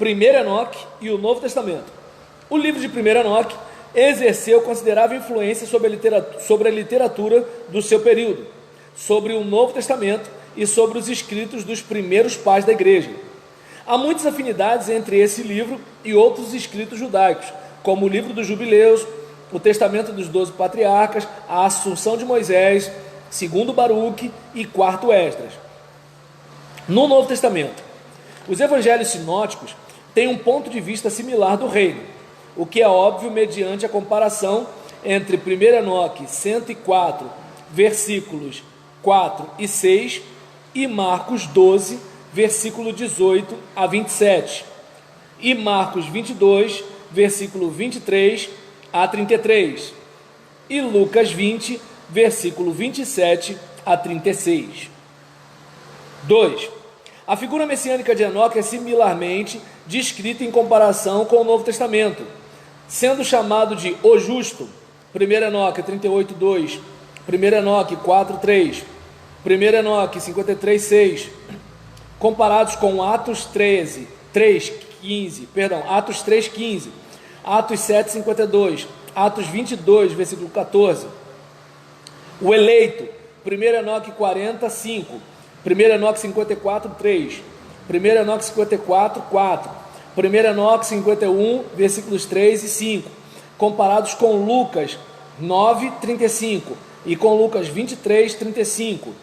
Primeiro Enoque e o Novo Testamento. O livro de Primeiro Enoque exerceu considerável influência sobre a literatura do seu período, sobre o Novo Testamento e sobre os escritos dos primeiros pais da igreja. Há muitas afinidades entre esse livro e outros escritos judaicos, como o livro dos Jubileus, o Testamento dos 12 Patriarcas, a Assunção de Moisés, segundo Baruque e quarto Esdras. No Novo Testamento, os evangelhos sinóticos têm um ponto de vista similar do reino, o que é óbvio mediante a comparação entre 1 Enoque 104, versículos 4 e 6, e Marcos 12, versículo 18 a 27, e Marcos 22, versículo 23 a 33, e Lucas 20, versículo 27 a 36. 2. A figura messiânica de Enoque é similarmente descrita em comparação com o Novo Testamento, sendo chamado de o justo, 1 Enoque 38, 2, 1 Enoque 4, 3, 1 Enoque 53, 6, comparados com Atos 3:15, Atos 7, 52, Atos 22, versículo 14. O eleito, 1 Enoque 40, 5, 1 Enoque 54, 3, 1 Enoque 54, 4, 1 Enoque 51, versículos 3 e 5, comparados com Lucas 9, 35 e com Lucas 23, 35.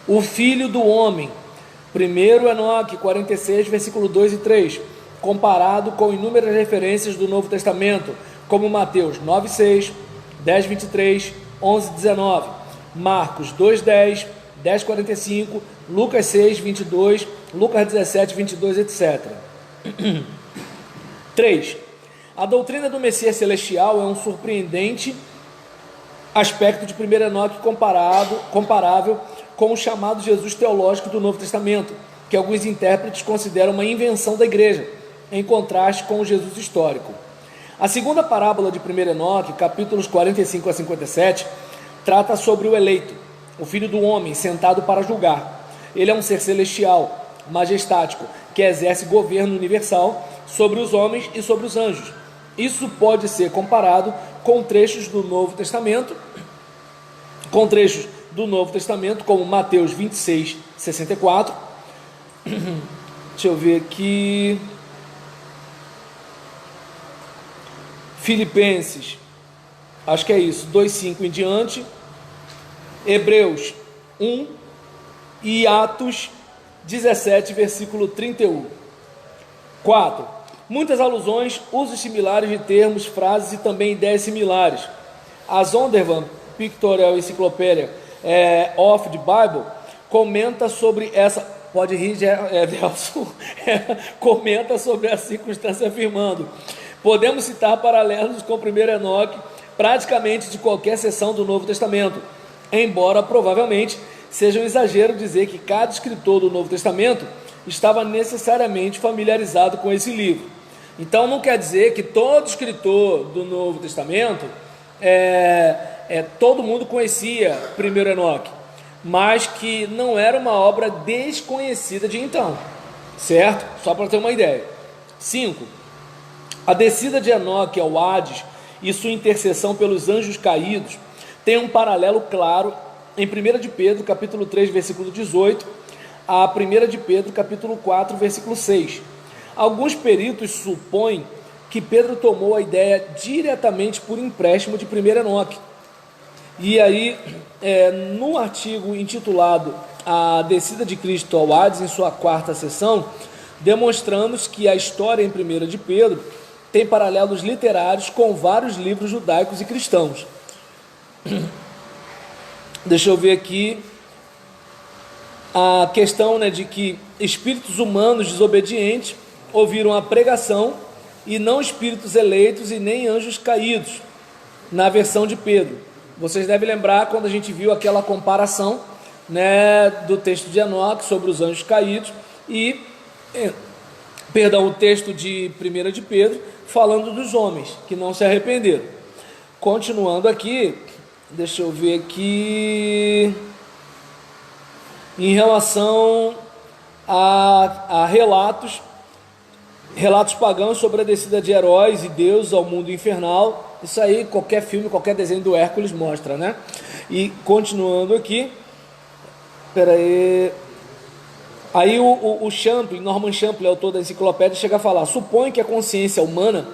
O filho do homem, 1 Enoque 46, versículo 2 e 3, comparado com inúmeras referências do Novo Testamento, como Mateus 9, 6, 10, 23, 11, 19, Marcos 2, 10, 10, 45, Lucas 6, 22, Lucas 17, 22, etc. 3. A doutrina do Messias Celestial é um surpreendente aspecto de 1 Enoque comparável com o chamado Jesus teológico do Novo Testamento, que alguns intérpretes consideram uma invenção da igreja, em contraste com o Jesus histórico. A segunda parábola de 1 Enoque, capítulos 45 a 57, trata sobre o eleito, o filho do homem, sentado para julgar. Ele é um ser celestial, majestático, que exerce governo universal sobre os homens e sobre os anjos. Isso pode ser comparado com trechos do Novo Testamento, como Mateus 26, 64. Deixa eu ver aqui. Filipenses, acho que é isso, 2,5 em diante. Hebreus 1 e Atos 17, versículo 31. 4. Muitas alusões, usos similares de termos, frases e também ideias similares. A Zondervan Pictorial Encyclopedia of the Bible comenta sobre essa, pode rir, Nelson, comenta sobre a circunstância afirmando: podemos citar paralelos com 1 Enoque praticamente de qualquer seção do Novo Testamento, embora provavelmente seja um exagero dizer que cada escritor do Novo Testamento estava necessariamente familiarizado com esse livro. Então não quer dizer que todo escritor do Novo Testamento, todo mundo conhecia 1 Enoque, mas que não era uma obra desconhecida de então, certo? Só para ter uma ideia. 5. A descida de Enoque ao Hades e sua intercessão pelos anjos caídos tem um paralelo claro em 1 de Pedro, capítulo 3, versículo 18, a 1 de Pedro, capítulo 4, versículo 6. Alguns peritos supõem que Pedro tomou a ideia diretamente por empréstimo de 1 Enoque. E aí, no artigo intitulado A Descida de Cristo ao Hades, em sua quarta seção, demonstramos que a história em 1 de Pedro tem paralelos literários com vários livros judaicos e cristãos. Deixa eu ver aqui a questão, de que espíritos humanos desobedientes ouviram a pregação e não espíritos eleitos e nem anjos caídos, na versão de Pedro. Vocês devem lembrar quando a gente viu aquela comparação, do texto de Enoque sobre os anjos caídos e, o texto de 1 de Pedro falando dos homens que não se arrependeram. Continuando aqui, deixa eu ver aqui, em relação a relatos relatos pagãos sobre a descida de heróis e deuses ao mundo infernal. Isso aí qualquer filme, qualquer desenho do Hércules mostra, né? E continuando aqui, aí o Champlin, Norman Champlin, autor da enciclopédia, chega a falar: supõe que a consciência humana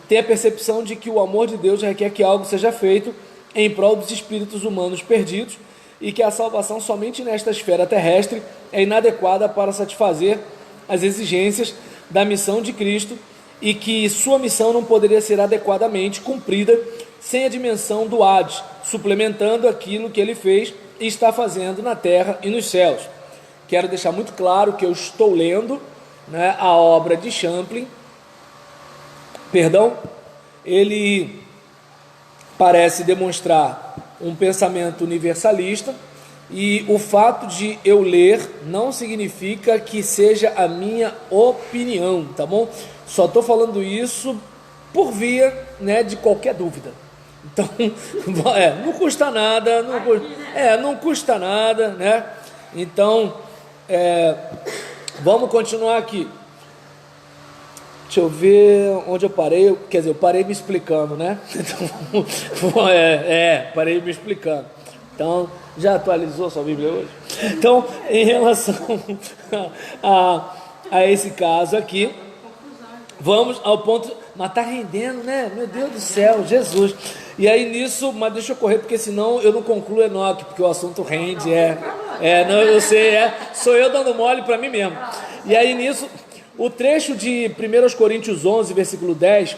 tem a percepção de que o amor de Deus requer que algo seja feito em prol dos espíritos humanos perdidos e que a salvação somente nesta esfera terrestre é inadequada para satisfazer as exigências da missão de Cristo e que sua missão não poderia ser adequadamente cumprida sem a dimensão do Hades, suplementando aquilo que ele fez e está fazendo na terra e nos céus. Quero deixar muito claro que eu estou lendo, né, a obra de Champlin. Ele parece demonstrar um pensamento universalista, e o fato de eu ler não significa que seja a minha opinião, tá bom? Só estou falando isso por via, né, de qualquer dúvida. Então, não custa nada, não custa nada, né? Então, vamos continuar aqui. Deixa eu ver onde eu parei. Quer dizer, eu parei me explicando, né? Então, parei me explicando. Então, já atualizou sua Bíblia hoje? Então, em relação a esse caso aqui, vamos ao ponto. Mas tá rendendo, né? Meu Deus do céu, Jesus. E aí nisso, mas deixa eu correr, porque senão eu não concluo Enoque, porque o assunto rende, não, eu sei, sou eu dando mole para mim mesmo. E aí nisso, o trecho de 1 Coríntios 11, versículo 10,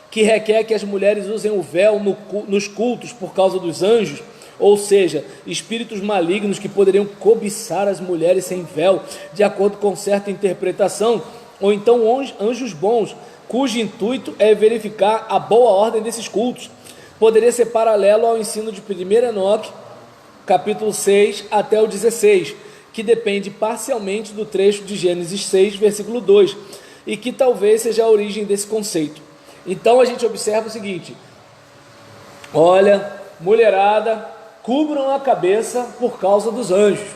que requer que as mulheres usem o véu nos cultos por causa dos anjos, ou seja, espíritos malignos que poderiam cobiçar as mulheres sem véu, de acordo com certa interpretação, ou então anjos bons, cujo intuito é verificar a boa ordem desses cultos. Poderia ser paralelo ao ensino de 1 Enoque, capítulo 6 até o 16, que depende parcialmente do trecho de Gênesis 6, versículo 2, e que talvez seja a origem desse conceito. Então a gente observa o seguinte: olha, mulherada, cubram a cabeça por causa dos anjos.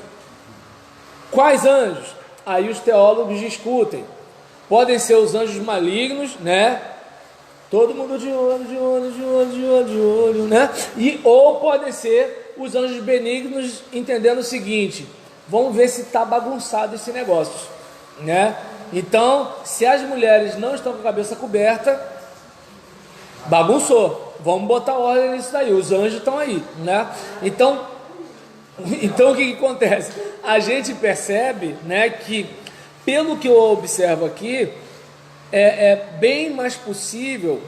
Quais anjos? Aí os teólogos discutem. Podem ser os anjos malignos, né? Todo mundo de olho, né? Ou podem ser os anjos benignos, entendendo o seguinte: vamos ver se está bagunçado esse negócio, né? Então, se as mulheres não estão com a cabeça coberta, bagunçou. Vamos botar ordem nisso daí. Os anjos estão aí, né? Então o que acontece? A gente percebe, né, que pelo que eu observo aqui, é bem mais possível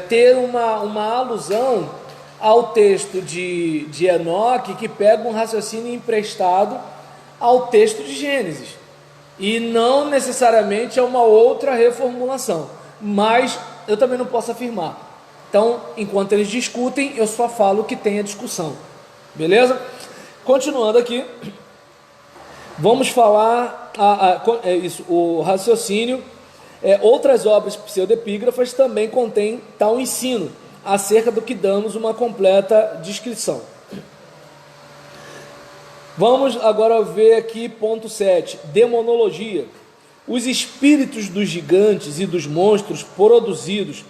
ter uma alusão ao texto de Enoque, que pega um raciocínio emprestado ao texto de Gênesis, e não necessariamente é uma outra reformulação, mas eu também não posso afirmar. Então, enquanto eles discutem, eu só falo que tem a discussão, beleza? Continuando aqui, vamos falar o raciocínio. Outras obras pseudepígrafas também contêm tal ensino, acerca do que damos uma completa descrição. Vamos agora ver aqui ponto 7, demonologia. Os espíritos dos gigantes e dos monstros produzidos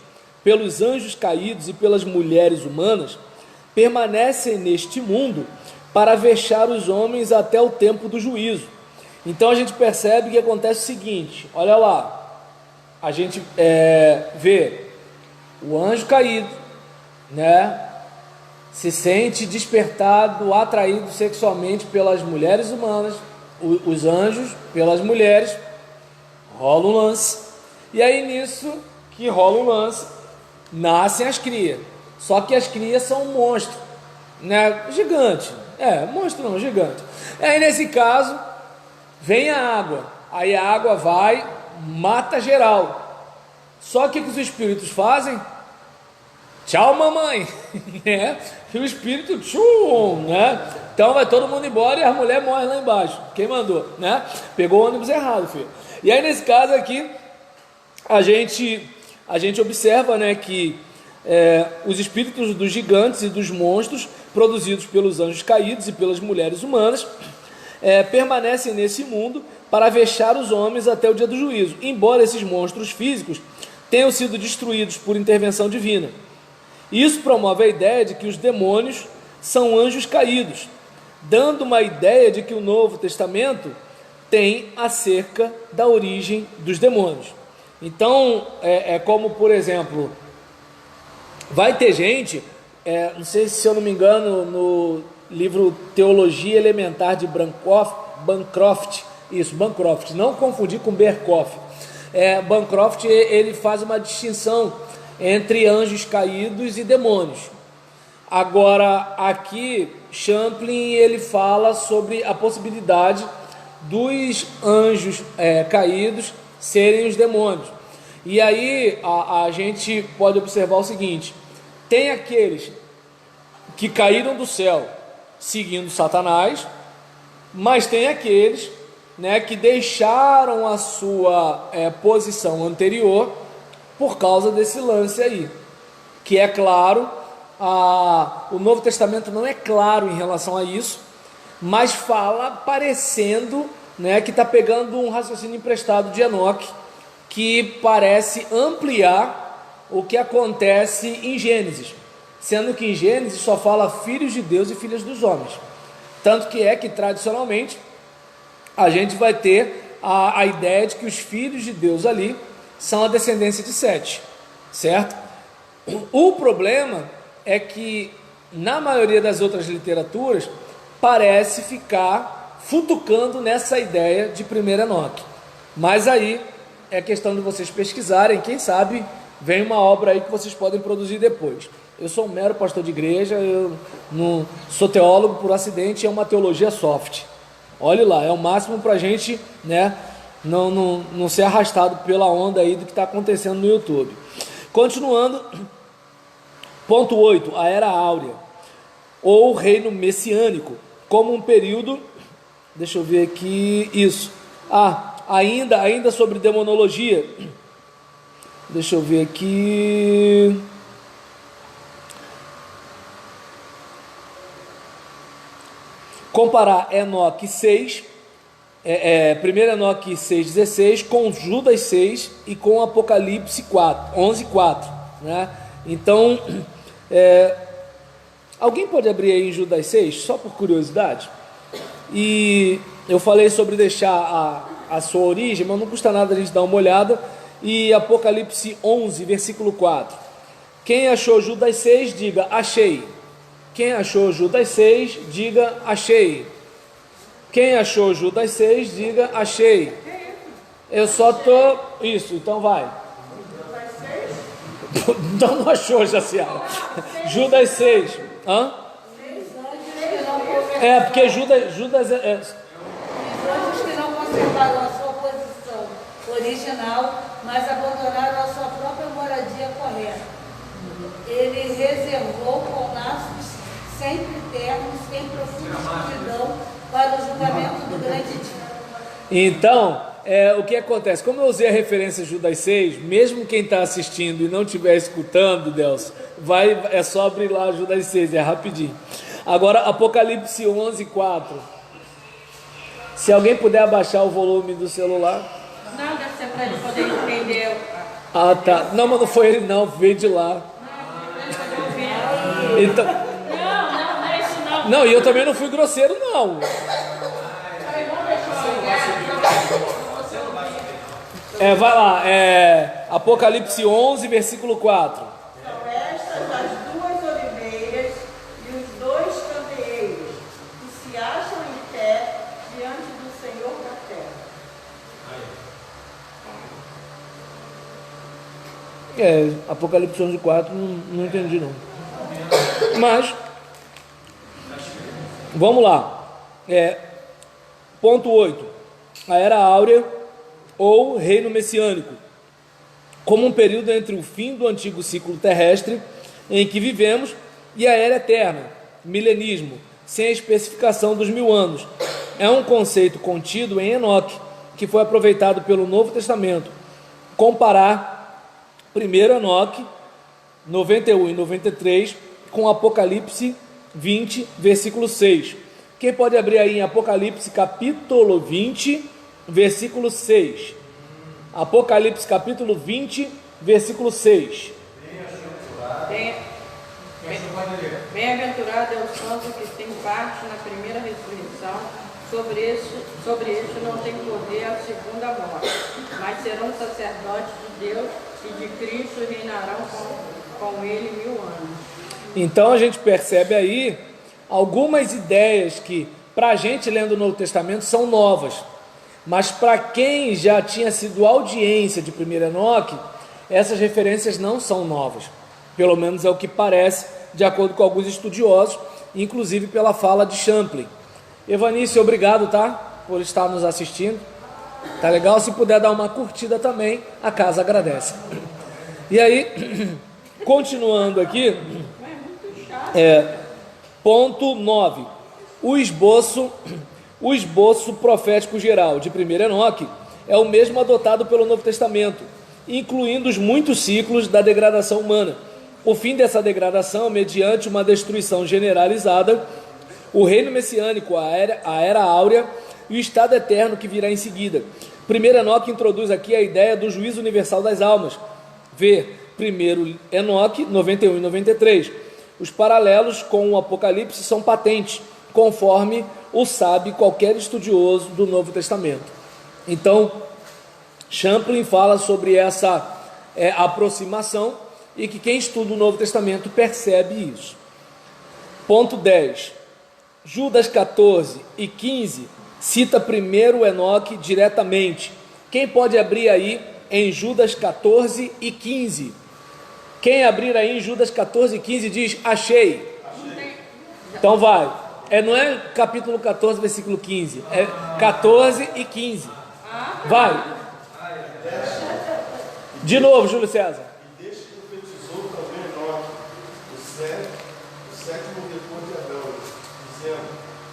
pelos anjos caídos e pelas mulheres humanas permanecem neste mundo para vexar os homens até o tempo do juízo. Então a gente percebe que acontece o seguinte: olha lá, a gente vê o anjo caído, né, se sente despertado, atraído sexualmente pelas mulheres humanas, os anjos pelas mulheres, rola um lance, e aí nisso que rola um lance, nascem as crias, só que as crias são um monstro, né, gigante, monstro não, gigante. Aí nesse caso, vem a água, aí a água vai, mata geral, só que os espíritos fazem? Tchau, mamãe, né? E o espírito, tchum, né? Então vai todo mundo embora e a mulher morre lá embaixo. Quem mandou, né? Pegou o ônibus errado, filho. E aí nesse caso aqui, a gente observa, né, que os espíritos dos gigantes e dos monstros produzidos pelos anjos caídos e pelas mulheres humanas permanecem nesse mundo para vexar os homens até o dia do juízo, embora esses monstros físicos tenham sido destruídos por intervenção divina. Isso promove a ideia de que os demônios são anjos caídos, dando uma ideia de que o Novo Testamento tem acerca da origem dos demônios. Então, é como, por exemplo, vai ter gente, não sei se eu não me engano, no livro Teologia Elementar de Bancroft, não confundir com Berkhoff. Bancroft, ele faz uma distinção entre anjos caídos e demônios. Agora, aqui, Champlin, ele fala sobre a possibilidade dos anjos caídos serem os demônios. E aí a gente pode observar o seguinte: tem aqueles que caíram do céu seguindo Satanás, mas tem aqueles, que deixaram a sua posição anterior por causa desse lance aí, que é claro, o Novo Testamento não é claro em relação a isso, mas fala parecendo, que está pegando um raciocínio emprestado de Enoque, que parece ampliar o que acontece em Gênesis, sendo que em Gênesis só fala filhos de Deus e filhas dos homens. Tanto que tradicionalmente a gente vai ter a ideia de que os filhos de Deus ali são a descendência de Sete, certo? O problema é que na maioria das outras literaturas parece ficar futucando nessa ideia de primeiro Enoque. Mas aí é questão de vocês pesquisarem, quem sabe vem uma obra aí que vocês podem produzir depois. Eu sou um mero pastor de igreja, eu não sou teólogo por acidente, é uma teologia soft. Olhe lá, é o máximo para a gente, não ser arrastado pela onda aí do que está acontecendo no YouTube. Continuando, ponto 8, a Era Áurea, ou Reino Messiânico, como um período, deixa eu ver aqui, isso, ainda sobre demonologia, deixa eu ver aqui, comparar Enoque 6, 1 Enoque 6,16 com Judas 6 e com Apocalipse 11,4, Então, alguém pode abrir aí em Judas 6, só por curiosidade? E eu falei sobre deixar a sua origem, mas não custa nada a gente dar uma olhada. E Apocalipse 11, versículo 4. Quem achou Judas 6, diga achei. Quem achou Judas 6, diga achei. Quem achou Judas 6, diga achei. Eu só tô... Isso, então vai. Então não achou, Jaciara. Judas 6. Hã? Porque Judas Os anjos que não conservaram a sua posição original, mas abandonaram a sua própria moradia correta. Ele reservou pedaços sempre ternos, em profunda escuridão, para o julgamento do grande dia. Então, o que acontece? Como eu usei a referência Judas 6, mesmo quem está assistindo e não estiver escutando, Deus, é só abrir lá Judas 6, é rapidinho. Agora, Apocalipse 11, 4. Se alguém puder abaixar o volume do celular. Não, deve ser para ele poder entender. Tá. Não, mas não foi ele não, veio de lá. Então... Não é isso não. Não, e eu também não fui grosseiro, não. Vai lá, Apocalipse 11, versículo 4. São estas as duas oliveiras e os dois candeeiros que se acham em pé diante do Senhor da terra. Apocalipse 11, 4, não entendi não. Mas, vamos lá. Ponto 8. A Era Áurea, ou Reino Messiânico, como um período entre o fim do antigo ciclo terrestre em que vivemos e a Era Eterna, milenismo, sem a especificação dos 1000 anos. É um conceito contido em Enoque, que foi aproveitado pelo Novo Testamento. Comparar 1 Enoque 91 e 93 com Apocalipse 20, versículo 6. Quem pode abrir aí em Apocalipse capítulo 20, versículo 6. Apocalipse capítulo 20, versículo 6. Bem-aventurado é o santo que tem parte na primeira ressurreição. Sobre este não tem poder a segunda morte, mas serão sacerdotes de Deus e de Cristo, e reinarão com ele 1000 anos. Então a gente percebe aí algumas ideias que para a gente lendo o Novo Testamento são novas, mas para quem já tinha sido audiência de 1 Enoque, essas referências não são novas, pelo menos é o que parece, de acordo com alguns estudiosos, inclusive pela fala de Champlin. Evanice, obrigado, tá? Por estar nos assistindo. Tá legal? Se puder dar uma curtida também, a casa agradece. E aí, continuando aqui, ponto 9. O esboço profético geral de 1 Enoque é o mesmo adotado pelo Novo Testamento, incluindo os muitos ciclos da degradação humana. O fim dessa degradação, mediante uma destruição generalizada, o reino messiânico, a era áurea e o estado eterno que virá em seguida. 1 Enoque introduz aqui a ideia do juízo universal das almas. Vê 1 Enoque 91 e 93. Os paralelos com o Apocalipse são patentes, conforme o sabe qualquer estudioso do Novo Testamento. Então, Champlin fala sobre essa aproximação e que quem estuda o Novo Testamento percebe isso. Ponto 10. Judas 14 e 15 cita primeiro Enoque diretamente. Quem pode abrir aí em Judas 14 e 15? Quem abrir aí em Judas 14 e 15 diz, achei. Então vai. Não é capítulo 14, versículo 15. É 14 e 15. Vai. De novo, Júlio César. E desde que profetizou também Enoque, o sétimo depois de Abraão, dizendo,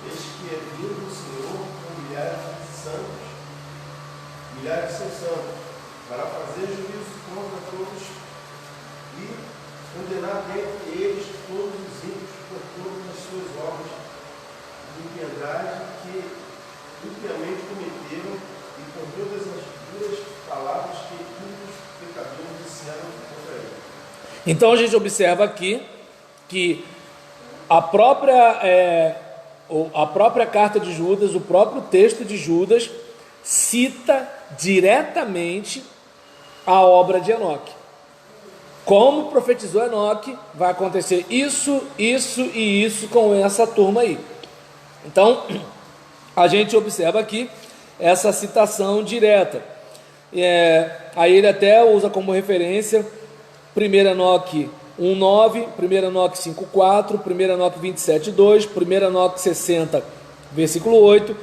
eis que é vindo o Senhor com milhares de seus santos, para fazer juízo contra todos e condenar dentre eles todos os ímpios por todas as suas obras de impiedade que impiamente cometeram e por todas as duras palavras que ímpios pecadores disseram contra ele. Então a gente observa aqui que a própria carta de Judas, o próprio texto de Judas, cita diretamente a obra de Enoque. Como profetizou Enoque, vai acontecer isso, isso e isso com essa turma aí. Então, a gente observa aqui essa citação direta. Aí ele até usa como referência 1 Enoque 1,9, 1 Enoque 5,4, 1 Enoque 27,2, 1 Enoque 60, versículo 8,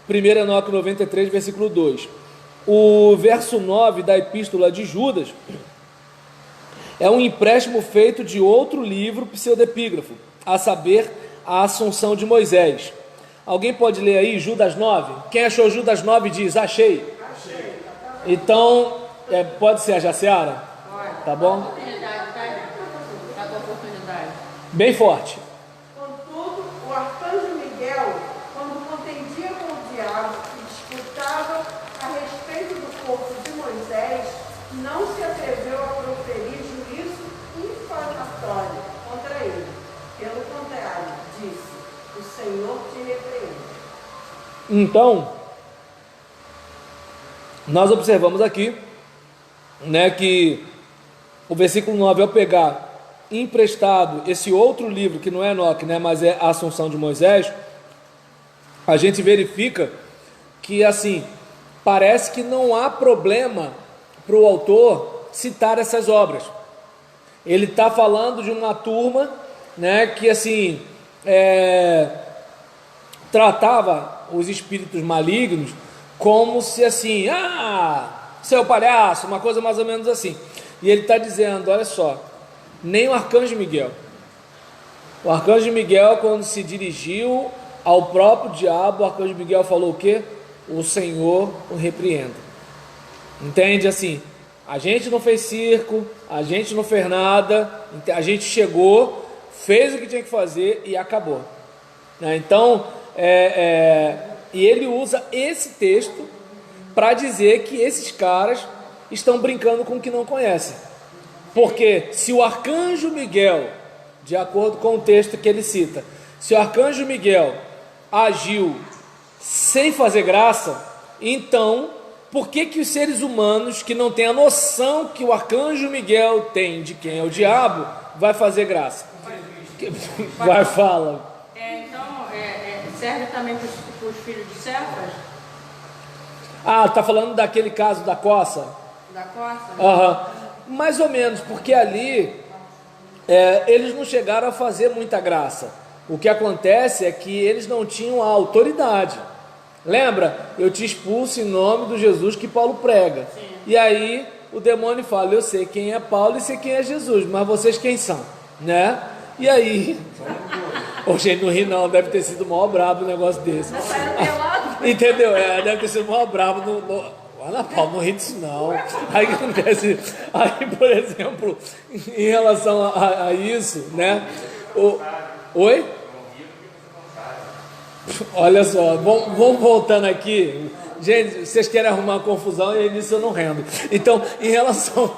1 Enoque 93, versículo 2. O verso 9 da epístola de Judas é um empréstimo feito de outro livro pseudepígrafo, a saber, a Assunção de Moisés. Alguém pode ler aí Judas 9? Quem achou Judas 9 diz, achei. Então, pode ser a Jaciara? Tá bom? Bem forte. Contudo, o arcanjo Miguel, quando contendia com o diabo e disputava a respeito do corpo de Moisés, não se atreveu a proferir juízo infamatório contra ele. Pelo contrário, disse, o Senhor te repreende. Então, nós observamos aqui, que o versículo 9, ao pegar emprestado esse outro livro, que não é Enoque, mas é a Assunção de Moisés, a gente verifica que, assim, parece que não há problema para o autor citar essas obras. Ele está falando de uma turma, que, assim, tratava os espíritos malignos como se, assim, seu palhaço, uma coisa mais ou menos assim. E ele está dizendo, olha só, nem o arcanjo Miguel. O arcanjo Miguel, quando se dirigiu ao próprio diabo, o arcanjo Miguel falou o quê? O Senhor o repreenda. Entende? Assim, a gente não fez circo, a gente não fez nada, a gente chegou, fez o que tinha que fazer e acabou. Então, e ele usa esse texto para dizer que esses caras estão brincando com o que não conhecem. Porque se o arcanjo Miguel, de acordo com o texto que ele cita, se o arcanjo Miguel agiu sem fazer graça, então por que os seres humanos que não têm a noção que o arcanjo Miguel tem de quem é o diabo, vai fazer graça? Vai, fala. Então, serve também para os filhos de Cefas? Ah, tá falando daquele caso da coça? Da coça? Aham. Mais ou menos, porque ali eles não chegaram a fazer muita graça. O que acontece é que eles não tinham a autoridade. Lembra? Eu te expulso em nome do Jesus que Paulo prega. Sim. E aí o demônio fala: eu sei quem é Paulo e sei quem é Jesus, mas vocês quem são? Né? E aí... Ô, gente, não ri não, deve ter sido o maior brabo um negócio desse. Entendeu? Deve ter sido o maior brabo Ana Paula, não ri disso não. Aí o que acontece? Aí, por exemplo, em relação a isso, né? Oi? Olha só, vamos voltando aqui. Gente, vocês querem arrumar confusão e nisso eu não rendo. Então, em relação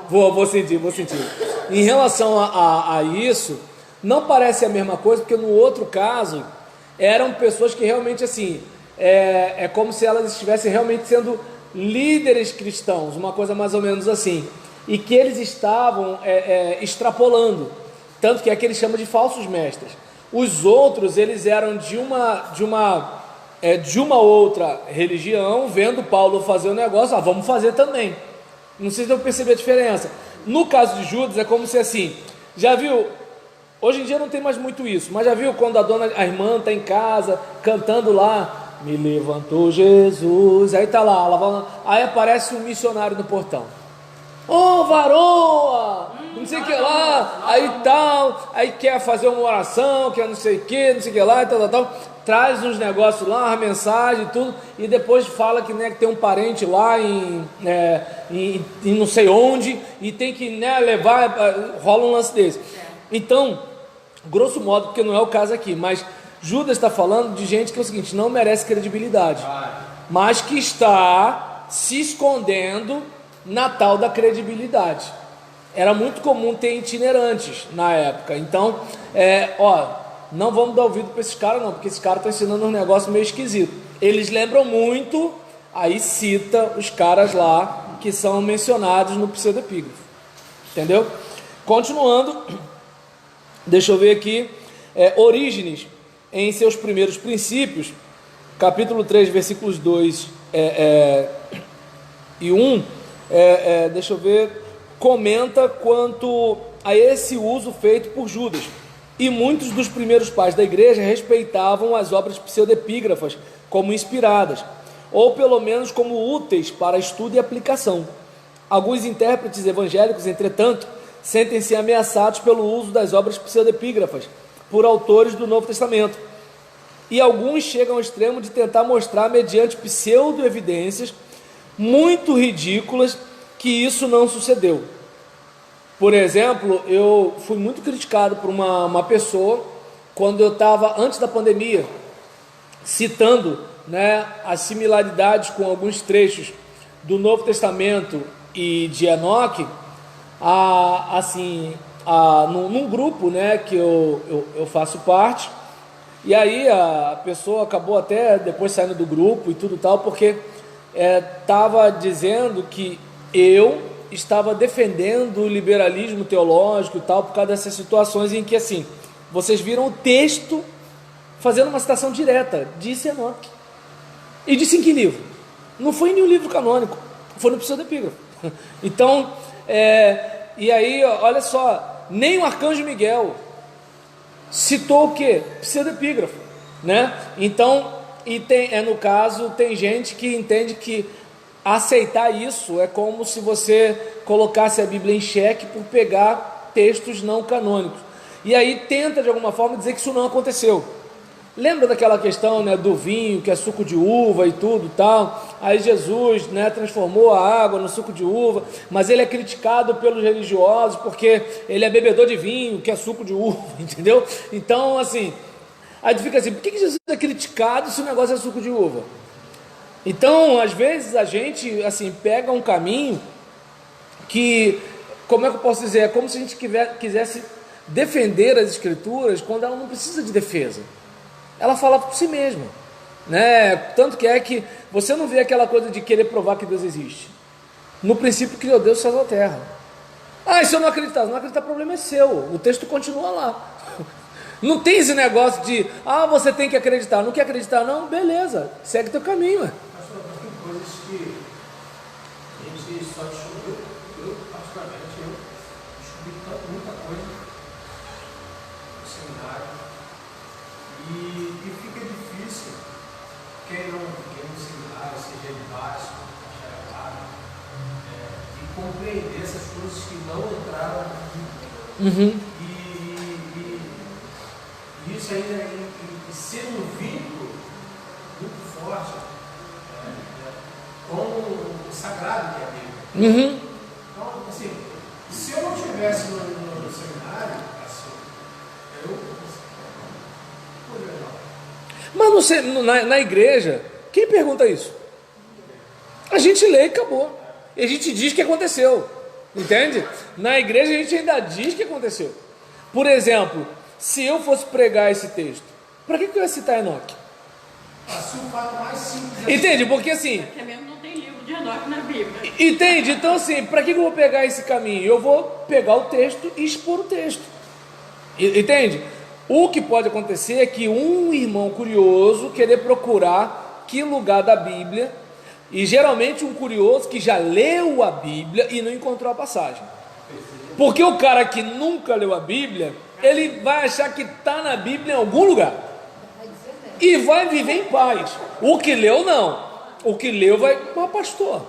Vou sentir. Em relação a isso, não parece a mesma coisa, porque no outro caso, eram pessoas que realmente assim, é como se elas estivessem realmente sendo líderes cristãos, uma coisa mais ou menos assim, e que eles estavam extrapolando, tanto que é que eles chamam de falsos mestres. Os outros, eles eram de uma outra religião, vendo Paulo fazer o negócio, vamos fazer também. Não sei se eu percebi a diferença. No caso de Judas, é como se assim, já viu, hoje em dia não tem mais muito isso, mas já viu quando a irmã está em casa, cantando lá, me levantou Jesus, aí está lá, lavando, aí aparece um missionário no portão. Ô varoa, não sei o que lá, aí tal, aí quer fazer uma oração, quer não sei o que lá, tal, traz uns negócios lá, uma mensagem e tudo, e depois fala que, que tem um parente lá em não sei onde, e tem que levar, rola um lance desse. Então, grosso modo, porque não é o caso aqui, mas Judas está falando de gente que é o seguinte, não merece credibilidade, mas que está se escondendo na tal da credibilidade. Era muito comum ter itinerantes na época. Então, não vamos dar ouvido para esses caras não, porque esses caras estão ensinando um negócio meio esquisito. Eles lembram muito, aí cita os caras lá que são mencionados no pseudepígrafo. Entendeu? Continuando, deixa eu ver aqui, Orígenes, em seus primeiros princípios, capítulo 3, versículos 2 e 1, deixa eu ver, comenta quanto a esse uso feito por Judas. E muitos dos primeiros pais da igreja respeitavam as obras pseudepígrafas como inspiradas, ou pelo menos como úteis para estudo e aplicação. Alguns intérpretes evangélicos, entretanto, sentem-se ameaçados pelo uso das obras pseudepígrafas por autores do Novo Testamento. E alguns chegam ao extremo de tentar mostrar, mediante pseudo-evidências muito ridículas, que isso não sucedeu. Por exemplo, eu fui muito criticado por uma pessoa, quando eu estava, antes da pandemia, citando as similaridades com alguns trechos do Novo Testamento e de Enoque, num grupo que eu faço parte, e aí a pessoa acabou até depois saindo do grupo e tudo tal, porque estava dizendo que eu estava defendendo o liberalismo teológico e tal, por causa dessas situações em que, assim, vocês viram o texto fazendo uma citação direta, disse Enoque. E disse em que livro? Não foi em nenhum livro canônico, foi no pseudepígrafo. Então, e aí, olha só, nem o arcanjo Miguel citou o quê? Pseudepígrafo, Então, no caso, tem gente que entende que aceitar isso é como se você colocasse a Bíblia em xeque por pegar textos não canônicos. E aí tenta de alguma forma dizer que isso não aconteceu. Lembra daquela questão do vinho, que é suco de uva e tudo tal? Aí Jesus transformou a água no suco de uva, mas ele é criticado pelos religiosos porque ele é bebedor de vinho, que é suco de uva, entendeu? Então, assim, aí fica assim, por que Jesus é criticado se o negócio é suco de uva? Então, às vezes a gente assim pega um caminho que, como é que eu posso dizer, é como se a gente quisesse defender as escrituras quando ela não precisa de defesa. Ela fala por si mesma, né? Tanto que é que você não vê aquela coisa de querer provar que Deus existe. No princípio criou Deus, céu e terra. Ah, e se eu não acreditar? Se não acreditar, o problema é seu. O texto continua lá. Não tem esse negócio de, você tem que acreditar. Não quer acreditar? Não, beleza. Segue teu caminho. Pastor, mas tem coisas que a gente só descobriu. Eu, particularmente, descobri muita coisa no seminário. E fica difícil quem não no seminário, seja de básico, bacharelado, de compreender essas coisas que não entraram aqui. E isso ainda ser um vínculo muito forte com o sagrado que é a Bíblia. Então, assim, se eu não estivesse no seminário, assim, Mas não sei, na igreja, quem pergunta isso? A gente lê e acabou. E a gente diz que aconteceu. Entende? Na igreja a gente ainda diz que aconteceu. Por exemplo, se eu fosse pregar esse texto, para que eu ia citar Enoque? Se o fato mais simples. Entende? Porque assim. Porque mesmo não tem livro de Enoque na Bíblia. Entende? Então assim, para que eu vou pegar esse caminho? Eu vou pegar o texto e expor o texto. Entende? O que pode acontecer é que um irmão curioso querer procurar que lugar da Bíblia, e geralmente um curioso que já leu a Bíblia e não encontrou a passagem. Porque o cara que nunca leu a Bíblia, ele vai achar que está na Bíblia em algum lugar e vai viver em paz. O que leu não. O que leu vai, mas pastor,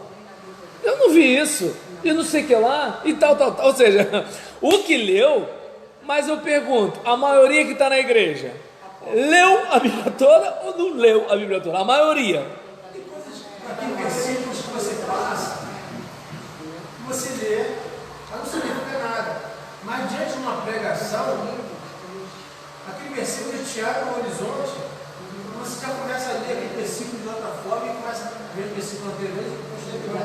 eu não vi isso, e não sei o que lá, e tal. Ou seja, o que leu, mas eu pergunto, a maioria que está na igreja, leu a Bíblia toda ou não leu a Bíblia toda? A maioria. Tem coisas aqui versículos que você passa, que você lê, mas não significa nada. Mas diante de uma pregação, aquele versículo de Tiago no horizonte, você já começa a ler aquele versículo de outra forma e começa a ver o versículo anterior e posterior.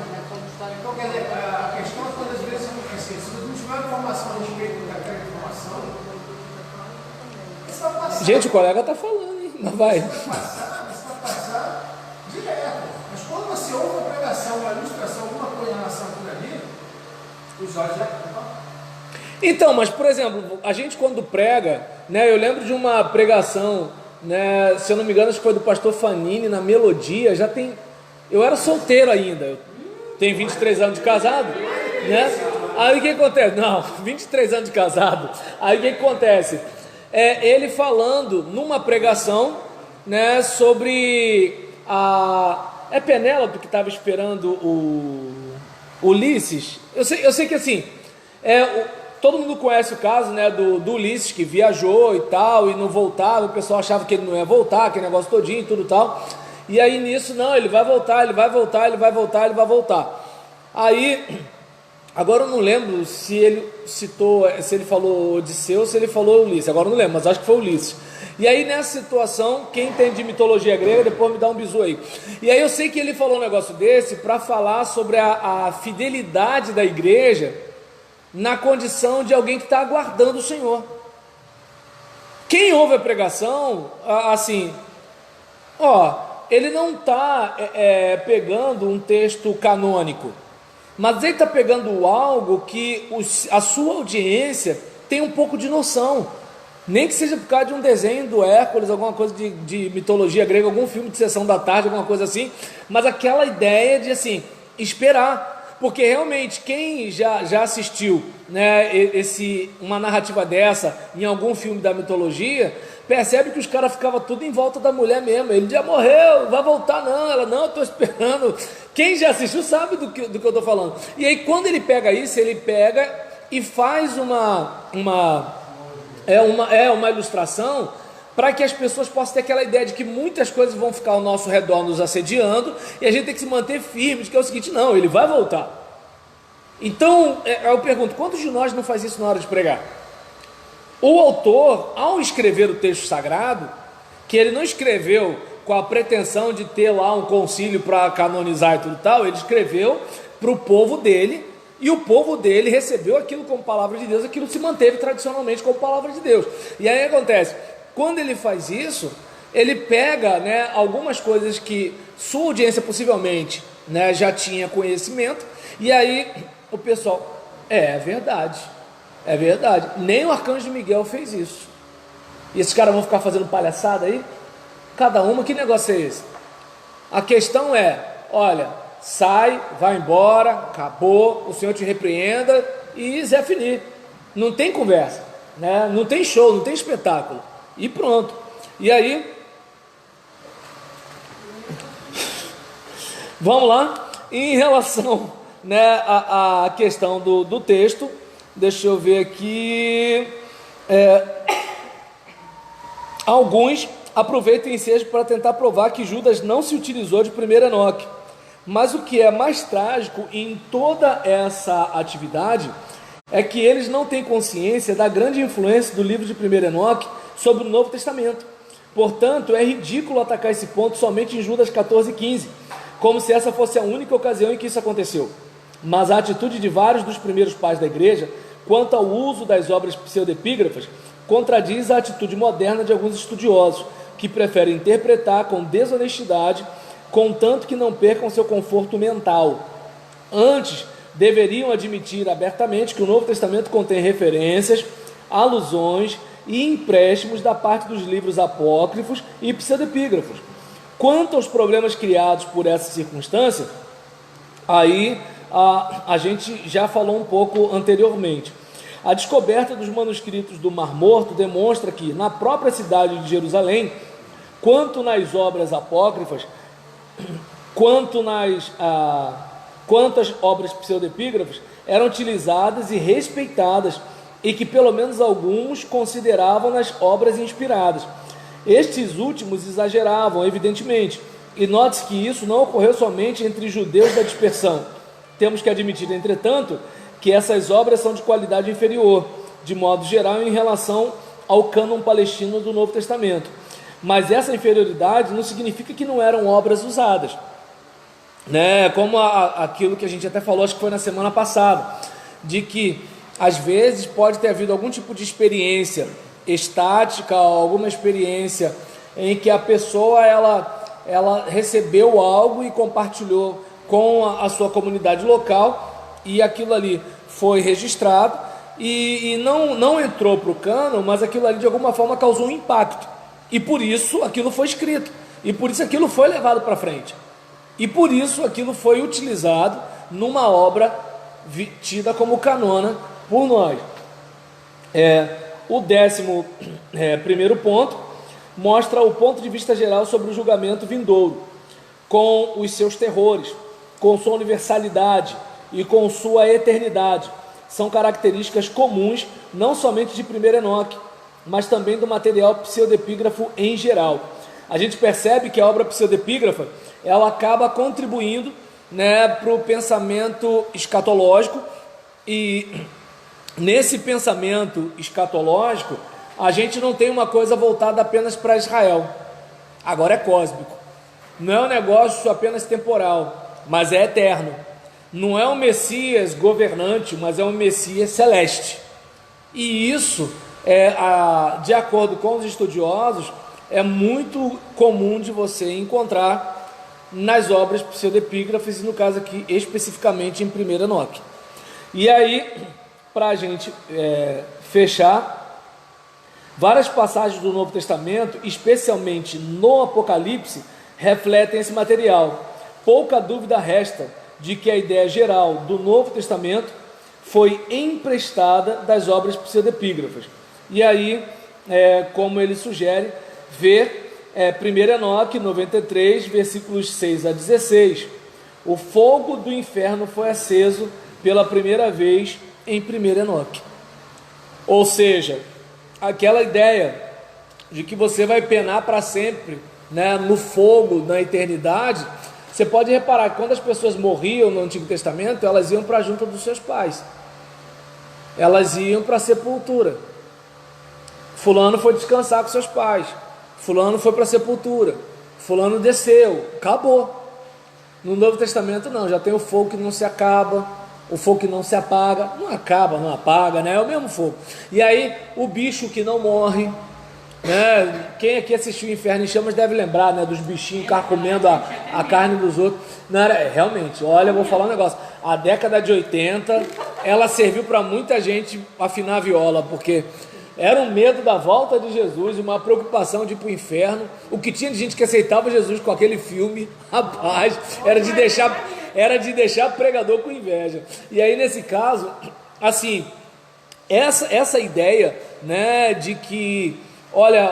Então, quer dizer, a questão é todas as vezes assim, se não tiver informação a respeito daquela informação, você vai passar. Gente, o colega está falando, hein? Mas vai. Você vai passar direto. Mas quando você ouve uma pregação, uma ilustração, alguma coisa em relação àquilo ali, os olhos já estão. Então, mas por exemplo, a gente quando prega, né, eu lembro de uma pregação, né, se eu não me engano, acho que foi do pastor Fanini na Melodia, eu era solteiro ainda, eu tenho 23 anos de casado, né? Aí o que acontece? Não, 23 anos de casado. Aí o que acontece? Ele falando numa pregação, né, sobre a Penélope que estava esperando o Ulisses. Eu sei que assim, todo mundo conhece o caso, né, do Ulisses que viajou e tal, e não voltava, o pessoal achava que ele não ia voltar, aquele negócio todinho e tudo tal. E aí nisso, não, ele vai voltar. Aí, agora eu não lembro se ele citou, se ele falou Odisseu ou se ele falou Ulisses, agora eu não lembro, mas acho que foi Ulisses. E aí nessa situação, quem entende de mitologia grega, depois me dá um bisu aí. E aí eu sei que ele falou um negócio desse para falar sobre a fidelidade da igreja na condição de alguém que está aguardando o Senhor. Quem ouve a pregação, assim, ele não está pegando um texto canônico, mas ele está pegando algo que a sua audiência tem um pouco de noção, nem que seja por causa de um desenho do Hércules, alguma coisa de mitologia grega, algum filme de sessão da tarde, alguma coisa assim, mas aquela ideia de assim, esperar. Porque realmente quem já assistiu, né, uma narrativa dessa em algum filme da mitologia, percebe que os caras ficavam tudo em volta da mulher mesmo. Ele já morreu, vai voltar não, ela não, eu estou esperando. Quem já assistiu sabe do que eu estou falando. E aí quando ele pega isso, ele pega e faz uma ilustração para que as pessoas possam ter aquela ideia de que muitas coisas vão ficar ao nosso redor nos assediando, e a gente tem que se manter firme, de que é o seguinte, não, ele vai voltar. Então, eu pergunto, quantos de nós não faz isso na hora de pregar? O autor, ao escrever o texto sagrado, que ele não escreveu com a pretensão de ter lá um concílio para canonizar e tudo tal, ele escreveu para o povo dele, e o povo dele recebeu aquilo como palavra de Deus, aquilo se manteve tradicionalmente como palavra de Deus. E aí acontece, quando ele faz isso, ele pega, né, algumas coisas que sua audiência possivelmente, né, já tinha conhecimento, e aí o pessoal, é verdade, nem o arcanjo Miguel fez isso. E esses caras vão ficar fazendo palhaçada aí? Cada uma, que negócio é esse? A questão é, olha, sai, vai embora, acabou, o Senhor te repreenda e Zé Fini. Não tem conversa, né? Não tem show, não tem espetáculo. E pronto. E aí, vamos lá. Em relação, né, à questão do texto, deixa eu ver aqui. Alguns aproveitam o ensejo para tentar provar que Judas não se utilizou de 1 Enoque. Mas o que é mais trágico em toda essa atividade é que eles não têm consciência da grande influência do livro de 1 Enoque sobre o Novo Testamento. Portanto, é ridículo atacar esse ponto somente em Judas 14:15, como se essa fosse a única ocasião em que isso aconteceu. Mas a atitude de vários dos primeiros pais da igreja quanto ao uso das obras pseudepígrafas contradiz a atitude moderna de alguns estudiosos, que preferem interpretar com desonestidade, contanto que não percam seu conforto mental. Antes, deveriam admitir abertamente que o Novo Testamento contém referências, alusões e empréstimos da parte dos livros apócrifos e pseudepígrafos. Quanto aos problemas criados por essa circunstância, aí a gente já falou um pouco anteriormente. A descoberta dos manuscritos do Mar Morto demonstra que, na própria cidade de Jerusalém, quanto nas obras apócrifas, quantas obras pseudepígrafas eram utilizadas e respeitadas, e que pelo menos alguns consideravam-nas obras inspiradas. Estes últimos exageravam, evidentemente, e note-se que isso não ocorreu somente entre judeus da dispersão. Temos que admitir, entretanto, que essas obras são de qualidade inferior, de modo geral, em relação ao cânon palestino do Novo Testamento. Mas essa inferioridade não significa que não eram obras usadas, né? Como aquilo que a gente até falou, acho que foi na semana passada, de que às vezes pode ter havido algum tipo de experiência estática, alguma experiência em que a pessoa ela recebeu algo e compartilhou com a sua comunidade local, e aquilo ali foi registrado e não entrou para o cânon, mas aquilo ali de alguma forma causou um impacto, e por isso aquilo foi escrito, e por isso aquilo foi levado para frente, e por isso aquilo foi utilizado numa obra tida como canona por nós. O 11º ponto mostra o ponto de vista geral sobre o julgamento vindouro, com os seus terrores, com sua universalidade e com sua eternidade. São características comuns não somente de 1 Enoque, mas também do material pseudepígrafo em geral. A gente percebe que a obra pseudepígrafa ela acaba contribuindo, né, para o pensamento escatológico, e nesse pensamento escatológico a gente não tem uma coisa voltada apenas para Israel, agora é cósmico, não é um negócio apenas temporal, mas é eterno. Não é um Messias governante, mas é um Messias celeste. E isso, de acordo com os estudiosos, é muito comum de você encontrar nas obras pseudepígrafas, e no caso aqui especificamente em 1 Enoque. E aí, para a gente fechar, várias passagens do Novo Testamento, especialmente no Apocalipse, refletem esse material. Pouca dúvida resta de que a ideia geral do Novo Testamento foi emprestada das obras pseudepígrafas. E aí, como ele sugere, ver 1 Enoque 93, versículos 6 a 16. O fogo do inferno foi aceso pela primeira vez em 1 Enoque. Ou seja, aquela ideia de que você vai penar para sempre, né, no fogo, na eternidade. Você pode reparar que quando as pessoas morriam no Antigo Testamento, elas iam para a junta dos seus pais, elas iam para a sepultura. Fulano foi descansar com seus pais, fulano foi para a sepultura, fulano desceu, acabou. No Novo Testamento não, já tem o fogo que não se acaba, o fogo que não se apaga, não acaba, não apaga, né? É o mesmo fogo. E aí o bicho que não morre, né? Quem aqui assistiu Inferno em Chamas deve lembrar, né, dos bichinhos comendo a carne dos outros. Não era, realmente, olha, eu vou falar um negócio. A década de 80, ela serviu para muita gente afinar a viola, porque era um medo da volta de Jesus, uma preocupação de ir para o inferno. O que tinha de gente que aceitava Jesus com aquele filme, rapaz, era de deixar pregador com inveja. E aí, nesse caso, assim, essa ideia, né, de que, olha,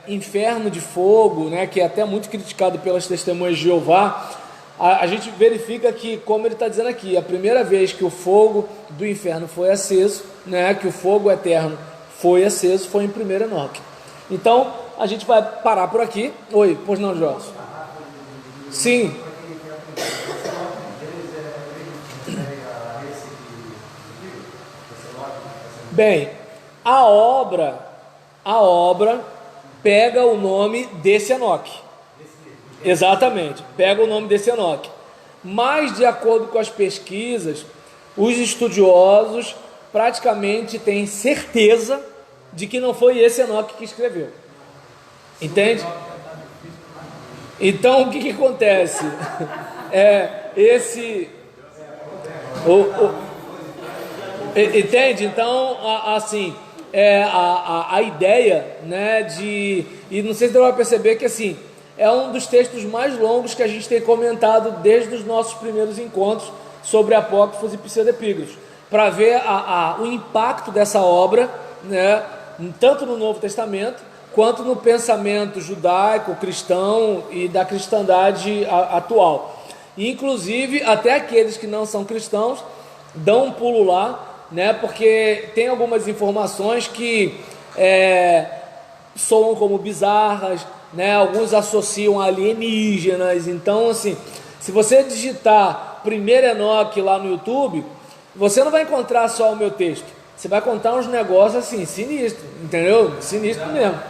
inferno de fogo, né, que é até muito criticado pelas testemunhas de Jeová, a gente verifica que, como ele está dizendo aqui, a primeira vez que o fogo do inferno foi aceso, né, que o fogo eterno foi aceso, foi em 1 Enoque. Então, a gente vai parar por aqui. Oi, pois não, Jorge? Sim. Bem, a obra pega o nome desse Enoque. Exatamente, pega o nome desse Enoque. Mas, de acordo com as pesquisas, os estudiosos praticamente têm certeza de que não foi esse Enoque que escreveu. Entende? Então, o que acontece? Entende? Então, assim, a ideia, né, e não sei se você vai perceber que, assim, é um dos textos mais longos que a gente tem comentado desde os nossos primeiros encontros sobre apócrifos e pseudepígrafos, para ver o impacto dessa obra, né, tanto no Novo Testamento, quanto no pensamento judaico, cristão e da cristandade atual. E, inclusive, até aqueles que não são cristãos dão um pulo lá, né, porque tem algumas informações que soam como bizarras, né, alguns associam a alienígenas. Então, assim, se você digitar 1 Enoque lá no YouTube, você não vai encontrar só o meu texto, você vai contar uns negócios assim, sinistros, entendeu? Sinistro mesmo.